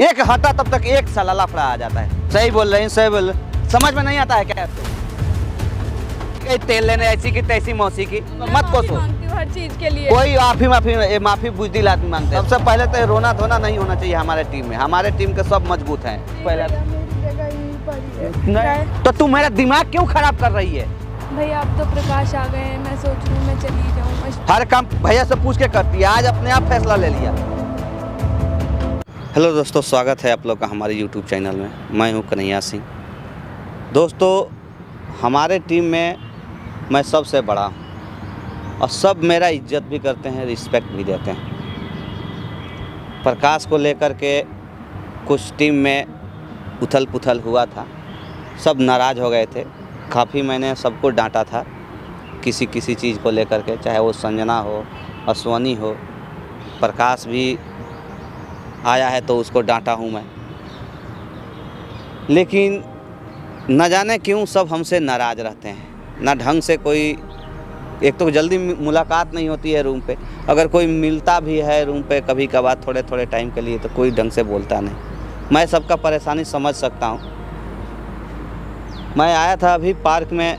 एक हटा तब तक एक साला लफड़ा आ जाता है। सही बोल रहे हैं, सही बोल रहे हैं। समझ में नहीं आता है क्या आपको? तेल लेने ऐसी की तैसी मौसी की मत कोसो। हर चीज के लिए कोई माफी बुजदिल आदमी मांगते हैं। सबसे पहले तो रोना धोना नहीं होना चाहिए हमारे टीम में। हमारे टीम के सब मजबूत हैं। पहले नहीं तो तू मेरा दिमाग क्यों खराब कर रही है? भैया अब तो प्रकाश आ गए हैं, मैं सोच रही हूँ मैं चली जाऊँ। हर काम भैया से पूछ के करती है, आज अपने आप फैसला ले लिया। हेलो दोस्तों, स्वागत है आप लोग का हमारे यूट्यूब चैनल में। मैं हूँ कन्हैया सिंह। दोस्तों, हमारे टीम में मैं सबसे बड़ा हूँ और सब मेरा इज्जत भी करते हैं, रिस्पेक्ट भी देते हैं। प्रकाश को लेकर के कुछ टीम में उथल पुथल हुआ था, सब नाराज़ हो गए थे। काफ़ी मैंने सबको डांटा था किसी चीज़ को लेकर के, चाहे वो संजना हो, अश्वनी हो, प्रकाश भी आया है तो उसको डांटा हूँ मैं। लेकिन न जाने क्यों सब हमसे नाराज़ रहते हैं। ना ढंग से कोई, एक तो जल्दी मुलाकात नहीं होती है रूम पे, अगर कोई मिलता भी है रूम पे कभी कभार थोड़े टाइम के लिए तो कोई ढंग से बोलता नहीं। मैं सबका परेशानी समझ सकता हूँ। मैं आया था अभी पार्क में,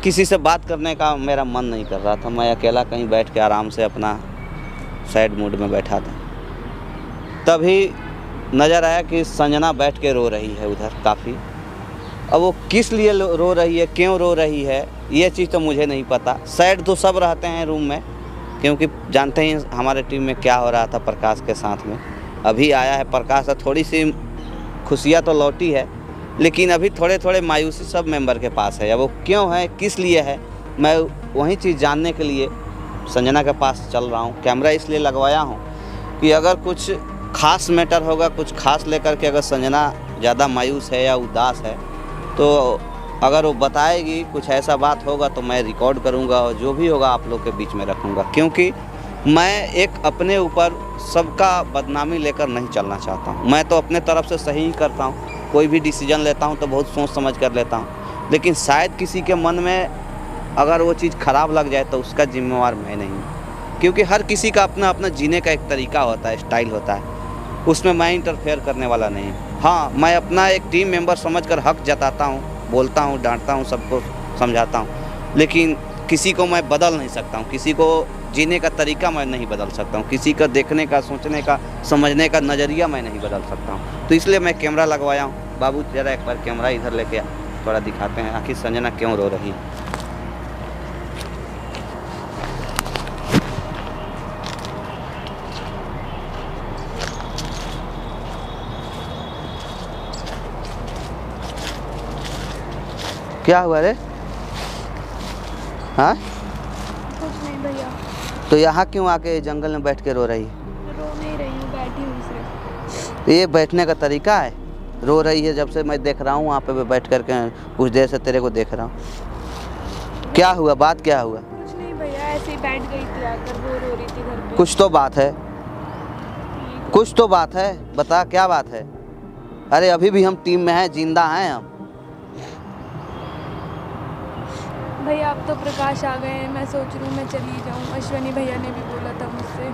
किसी से बात करने का मेरा मन नहीं कर रहा था। मैं अकेला कहीं बैठ के आराम से अपना सैड मूड में बैठा था। तभी नज़र आया कि संजना बैठ के रो रही है उधर काफ़ी। अब वो किस लिए रो रही है, क्यों रो रही है, ये चीज़ तो मुझे नहीं पता। सैड तो सब रहते हैं रूम में, क्योंकि जानते ही हमारे टीम में क्या हो रहा था प्रकाश के साथ में। अभी आया है प्रकाश, थोड़ी सी खुशियाँ तो लौटी है, लेकिन अभी थोड़े मायूसी सब मेंबर के पास है। अब वो क्यों है, किस लिए है, मैं वही चीज़ जानने के लिए संजना के पास चल रहा हूँ। कैमरा इसलिए लगवाया हूँ कि अगर कुछ खास मैटर होगा, कुछ खास लेकर के अगर संजना ज़्यादा मायूस है या उदास है तो अगर वो बताएगी, कुछ ऐसा बात होगा तो मैं रिकॉर्ड करूँगा और जो भी होगा आप लोग के बीच में रखूँगा। क्योंकि मैं एक अपने ऊपर सबका बदनामी लेकर नहीं चलना चाहता हूँ। मैं तो अपने तरफ से सही ही करता हूँ, कोई भी डिसीजन लेता हूँ तो बहुत सोच समझ कर लेता हूँ। लेकिन शायद किसी के मन में अगर वो चीज़ ख़राब लग जाए तो उसका जिम्मेवार मैं नहीं हूँ। क्योंकि हर किसी का अपना अपना जीने का एक तरीका होता है, स्टाइल होता है, उसमें मैं इंटरफेयर करने वाला नहीं हूँ। हाँ, मैं अपना एक टीम मेंबर समझकर हक जताता हूँ, बोलता हूँ, डांटता हूँ, सबको समझाता हूँ, लेकिन किसी को मैं बदल नहीं सकता हूँ। किसी को जीने का तरीका मैं नहीं बदल सकता हूँ। किसी का देखने का, सोचने का, समझने का नज़रिया मैं नहीं बदल सकता हूँ। तो इसलिए मैं कैमरा लगवाया हूँ। बाबू ज़रा एक बार कैमरा इधर लेके आ, थोड़ा दिखाते हैं आखिर संजना क्यों रो रही है। क्या हुआ रे? हाँ, कुछ नहीं भैया। तो यहाँ क्यों आके जंगल में बैठ के रो रही है? रो नहीं रही हूँ, बैठी हूँ सिर्फ। ये बैठने का तरीका है? रो रही है जब से मैं देख रहा हूँ वहाँ पे बैठ कर के, कुछ देर से तेरे को देख रहा हूँ। क्या हुआ, बात क्या हुआ? कुछ नहीं भैया, ऐसे ही बैठ गई थी आकर, रो रही थी घर पे। कुछ तो बात है, कुछ तो बात है, बता क्या बात है? अरे अभी भी हम टीम में हैं, जिंदा हैं हम। भैया अब तो प्रकाश आ गए हैं, मैं सोच रही हूँ मैं चली जाऊँ। अश्वनी भैया ने भी बोला था मुझसे।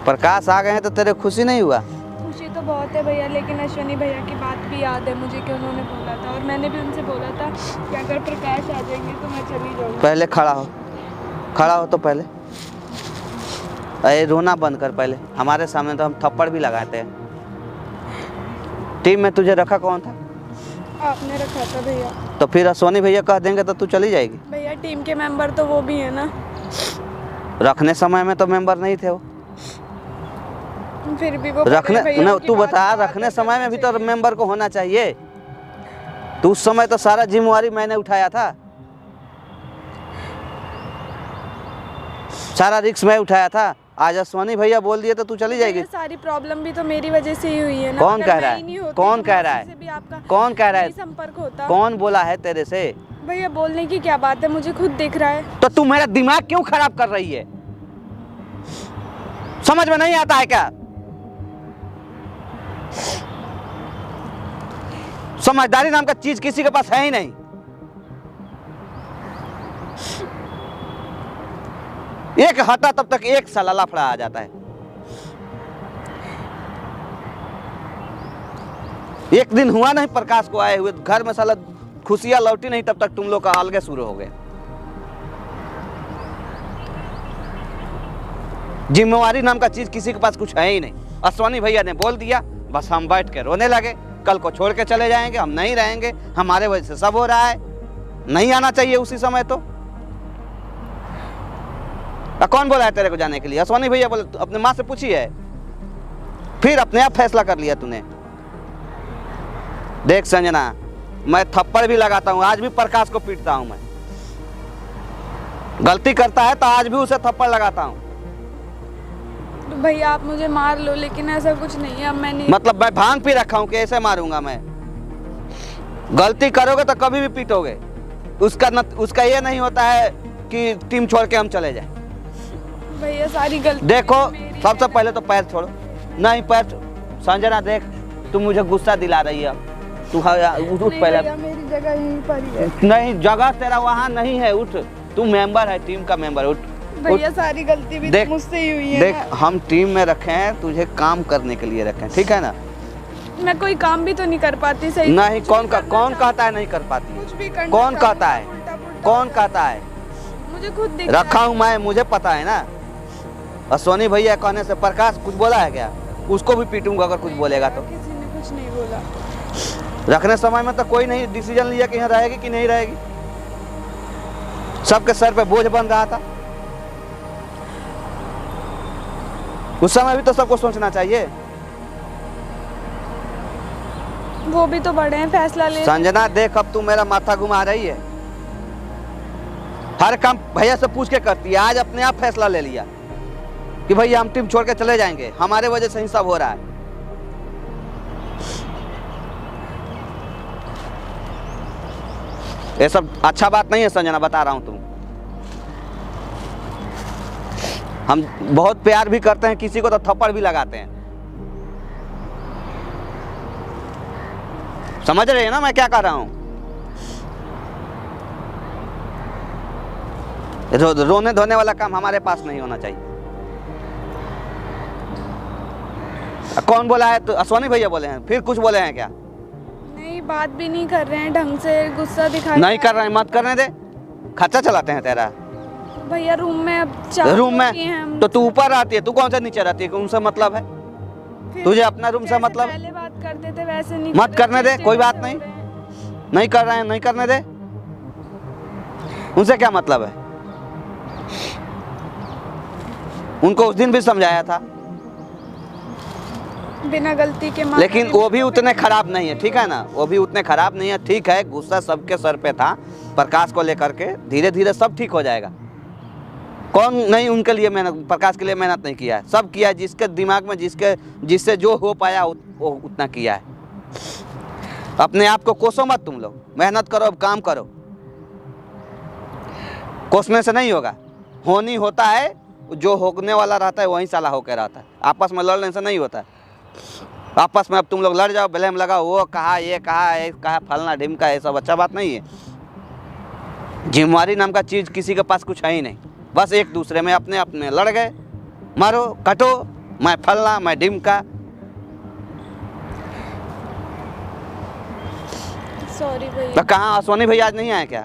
प्रकाश आ गए हैं तो तेरे खुशी नहीं हुआ? खुशी तो बहुत है भैया, लेकिन अश्वनी भैया की बात भी याद है मुझे कि उन्होंने बोला था, और मैंने भी उनसे बोला था कि अगर प्रकाश आ जाएंगे तो मैं चली जाऊँगी। पहले खड़ा हो, खड़ा हो तो पहले। अरे रोना बंद कर पहले। हमारे सामने तो हम थप्पड़ भी लगाते हैं। टीम में तुझे रखा कौन था? आपने रखा था भैया। तो फिर अश्वनी भैया कह देंगे तो तू चली जाएगी? भैया टीम के मेंबर तो वो भी है ना। रखने समय में तो मेंबर नहीं थे वो। फिर भी वो रखने न, तू बता, रखने समय में भी तो मेंबर को होना चाहिए। तो उस समय तो सारा जिम्मेवारी मैंने उठाया था, सारा रिस्क मैं उठाया था। आज अश्वनी भैया बोल दिए तो तू चली जाएगी? सारी प्रॉब्लम भी तो मेरी वजह से ही हुई है ना। कौन कह रहा है? कौन कह रहा है? कौन कह रहा है? संपर्क होता। कौन बोला है तेरे से? भैया बोलने की क्या बात है, मुझे खुद दिख रहा है। तो तू मेरा दिमाग क्यों खराब कर रही है? समझ में नहीं आता है क्या? समझदारी नाम का चीज किसी के पास है ही नहीं। एक हटा तब तक एक साला लफड़ा आ जाता है। एक दिन हुआ नहीं प्रकाश को आए हुए, घर में साला खुशियां लौटी नहीं, तब तक तुम लोग का अलगे शुरू हो गए। जिम्मेवारी नाम का चीज किसी के पास कुछ है ही नहीं। अश्वनी भैया ने बोल दिया, बस हम बैठ के रोने लगे। कल को छोड़ के चले जाएंगे, हम नहीं रहेंगे, हमारे वजह से सब हो रहा है। नहीं आना चाहिए उसी समय तो। कौन बोला है तेरे को जाने के लिए? अश्वनी भैया बोले, अपने माँ से पूछी है, फिर अपने आप फैसला कर लिया तूने। देख संजना, मैं थप्पड़ भी लगाता हूँ, आज भी प्रकाश को पीटता हूँ। मैं गलती करता है तो आज भी उसे थप्पड़ लगाता हूँ। तो भैया आप मुझे मार लो, लेकिन ऐसा कुछ नहीं है। अब मैं नहीं, मतलब मैं भांग पी रखा हूँ कि ऐसे मारूंगा मैं? गलती करोगे तो कभी भी पीटोगे। उसका ये नहीं होता है कि टीम छोड़ के हम चले जाए। भैया सारी गलती देखो, मेरी सबसे है। पहले तो पैर छोड़ो। नहीं पैर संजना, देख तू मुझे गुस्सा दिला रही है। तू उठ नहीं पहले। भैया, मेरी जगह यहीं पर ही है। नहीं, जगह तेरा वहाँ नहीं है, उठ। तू मेंबर है, टीम का मेंबर, उठ। भैया सारी गलती भी देख, मुझसे ही हुई है। देख, हम टीम में रखे हैं, तुझे काम करने के लिए रखे हैं, ठीक है ना? मैं कोई काम भी तो नहीं कर पाती सही। नहीं, कुछ कौन भी करना कौन चाहती कहता है नहीं कर पाती है? कुछ भी करना कौन चाहती कहता हूँ, है? उल्टा-पुल्टा कौन होता कहता है? है। मुझे खुद दिख रखा हूँ मैं, मुझे पता है ना। अश्वनी भैया कहने से प्रकाश कुछ बोला है क्या? उसको भी पीटूंगा अगर कुछ बोलेगा तो। किसी ने कुछ नहीं बोला। रखने समय में तो कोई नहीं डिसीजन लिया कि यहाँ रहेगी कि नहीं रहेगी। सबके सर पे बोझ बन रहा था। उस समय भी तो सबको सोचना चाहिए। वो भी तो बड़े हैं, फैसला ले। संजना देख, अब तू मेरा माथा घुमा रही है। हर काम भैया से पूछ के करती है, आज अपने आप फैसला ले लिया कि भैया हम टीम छोड़ के चले जाएंगे, हमारे वजह से ही सब हो रहा है। ये सब अच्छा बात नहीं है संजना, बता रहा हूं तुम। हम बहुत प्यार भी करते हैं किसी को तो थप्पड़ भी लगाते हैं। समझ रहे हैं ना मैं क्या कर रहा हूं? रोने धोने वाला काम हमारे पास नहीं होना चाहिए। कौन बोला है? तो अश्वनी भैया बोले हैं, फिर कुछ बोले हैं क्या? नहीं, बात भी नहीं कर रहे हैं ढंग से, गुस्सा दिखा नहीं कर रहे हैं, मत करने दे। खर्चा चलाते हैं तेरा भैया। रूम में अब चार रूम लोग ही हैं में हम। तो तू ऊपर रहती है, तू कौन सा नीचे रहती है? उनसे मतलब है? फिर तुझे अपना रूम से जैसे मतलब? पहले बात करते थे वैसे नहीं मत कर रहे, करने दे, चिड़चिड़े कोई बात हो नहीं। रहे हैं। नहीं कर रहे हैं, नहीं करने दे। उनसे क्या मतलब है? उनको उस दिन भी समझाया था, बिना गलती के माँ लेकिन वो भी उतने खराब नहीं है, ठीक है ना? वो भी उतने खराब नहीं है, ठीक है। गुस्सा सबके सर पे था प्रकाश को लेकर के, धीरे धीरे सब ठीक हो जाएगा। कौन नहीं उनके लिए मेहनत, प्रकाश के लिए मेहनत नहीं किया है? सब किया, जिसके दिमाग में जिससे जो हो पाया वो उतना किया है। अपने आप को कोसो मत तुम लोग, मेहनत करो, अब काम करो। कोसने से नहीं होगा, होनी होता है, जो होने वाला रहता है वही साला होकर रहता है। आपस में लड़ने से नहीं होता है। आपस में अब तुम लोग लड़ जाओ, ब्लेम लगाओ, वो कहा, ये कहा, ये कहा, फलना ढिमका, ये सब अच्छा बात नहीं है। जिम्मेवारी नाम का चीज़ किसी के पास कुछ है ही नहीं। बस एक दूसरे में अपने अपने लड़ गए, मारो कटो, मैं फलना, मैं ढिमका। सॉरी भैया। तो कहाँ अश्वनी भैया आज नहीं आए क्या?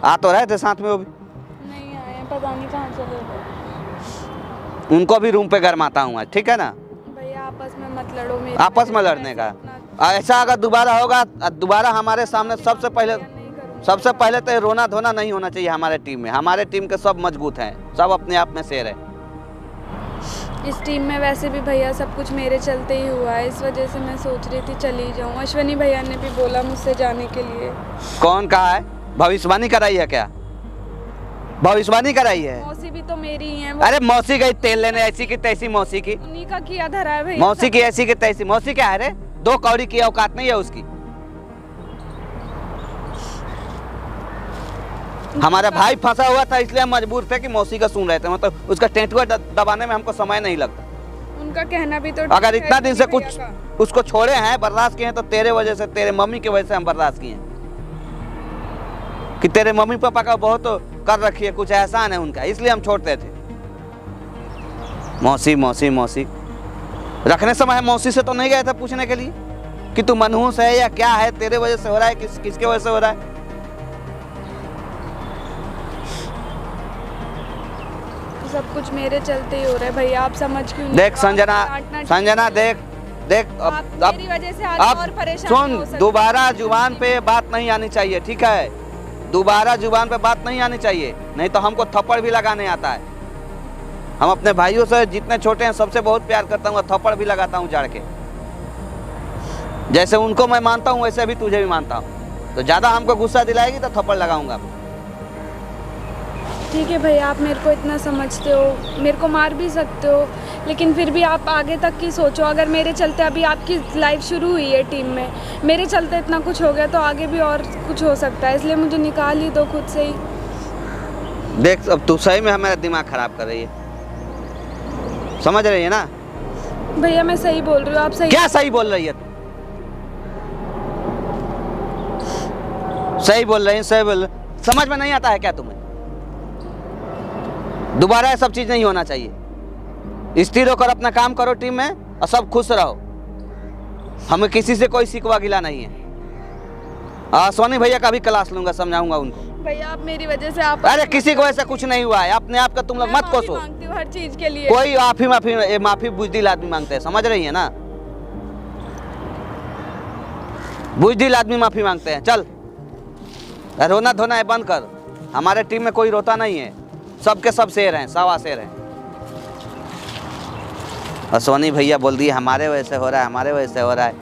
आ तो रहे थे साथ में, वो भी नहीं आए, पता नहीं कहाँ चले गए। उनको भी रूम पे गरमाता हूँ आज, ठीक है ना? भैया आपस में मत लड़ो। मेरे आपस में लड़ने का ऐसा अगर दोबारा होगा, दोबारा हमारे सामने सबसे पहले तो रोना धोना नहीं होना चाहिए हमारे टीम में। हमारे टीम के सब मजबूत हैं, सब अपने आप में शेर है। इस टीम में वैसे भी भैया सब कुछ मेरे चलते ही हुआ है, इस वजह से मैं सोच रही थी चली जाऊँ। अश्वनी भैया ने भी बोला मुझसे जाने के लिए। कौन कहा है? भविष्यवाणी कराई है क्या? भविष्यवाणी कराई है? मौसी भी तो मेरी ही है। अरे मौसी गई तेल लेने, ऐसी की तैसी मौसी की। उन्हीं का किया धरा है भैया। मौसी की ऐसी की तैसी। मौसी क्या है रे? 2 कौड़ी की औकात नहीं है उसकी। हमारा भाई फंसा हुआ था, इसलिए हम मजबूर थे कि मौसी का सुन रहे थे। मतलब उसका टेंटुआ दबाने में हमको समय नहीं लगता। उनका कहना भी तो अगर इतना दिन से कुछ उसको छोड़े हैं, बर्दाश्त किए हैं, तो तेरे वजह से, तेरे मम्मी की वजह से हम बर्दाश्त किए हैं कि तेरे मम्मी पापा का बहुत कर रखी है, कुछ एहसान है उनका, इसलिए हम छोड़ते थे। मौसी मौसी मौसी रखने समय मौसी से तो नहीं गए थे पूछने के लिए। कि तू मनहूस है या क्या है, तेरे वजह से हो रहा है, किसके वजह से हो रहा है? सब कुछ मेरे चलते ही हो रहा है भैया, आप समझ क्यों नहीं? देख संजना देख आप मेरी वजह से आगे और परेशान हो सुन, सकते। दोबारा जुबान पे बात नहीं आनी चाहिए, ठीक है? दोबारा जुबान पे बात नहीं आनी चाहिए, नहीं तो हमको थप्पड़ भी लगाने आता है। हम अपने भाइयों से जितने छोटे हैं सबसे बहुत प्यार करता हूँ, थप्पड़ भी लगाता हूँ जाड़ के। जैसे उनको मैं मानता हूँ वैसे भी तुझे भी मानता हूँ, तो ज्यादा हमको गुस्सा दिलाएगी तो थप्पड़ लगाऊंगा। ठीक है भैया, आप मेरे को इतना समझते हो, मेरे को मार भी सकते हो, लेकिन फिर भी आप आगे तक की सोचो। अगर मेरे चलते अभी आपकी लाइफ शुरू हुई है टीम में, मेरे चलते इतना कुछ हो गया तो आगे भी और कुछ हो सकता है, इसलिए मुझे निकाल ही दो खुद से ही। देख अब तू सही में हमारा दिमाग खराब कर रही है, समझ रही है ना? भैया मैं सही बोल रही हूँ, आप सही। क्या सही बोल रही है? सही बोल रही है, सही बोल। समझ में नहीं आता है क्या तुम्हें? दोबारा ये सब चीज नहीं होना चाहिए। स्थिर होकर अपना काम करो टीम में और सब खुश रहो। हमें किसी से कोई शिकवा गिला नहीं है। सोनी भैया का भी क्लास लूंगा, समझाऊंगा उनको। भैया आप मेरी वजह से आप। अरे किसी को ऐसा कुछ नहीं हुआ है, अपने आप का तुम लोग मत कोसो। मांगती हूँ हर चीज के लिए। कोई माफी बुजदिल आदमी मांगते हैं, समझ रही है ना? बुजदिल आदमी माफी मांगते हैं। चल रोना धोना है बंद कर। हमारे टीम में कोई रोता नहीं है, सबके सब शेर हैं, सवा शेर हैं। और सोनी भैया बोल दिए हमारे वजह से हो रहा है, हमारे वजह से हो रहा है।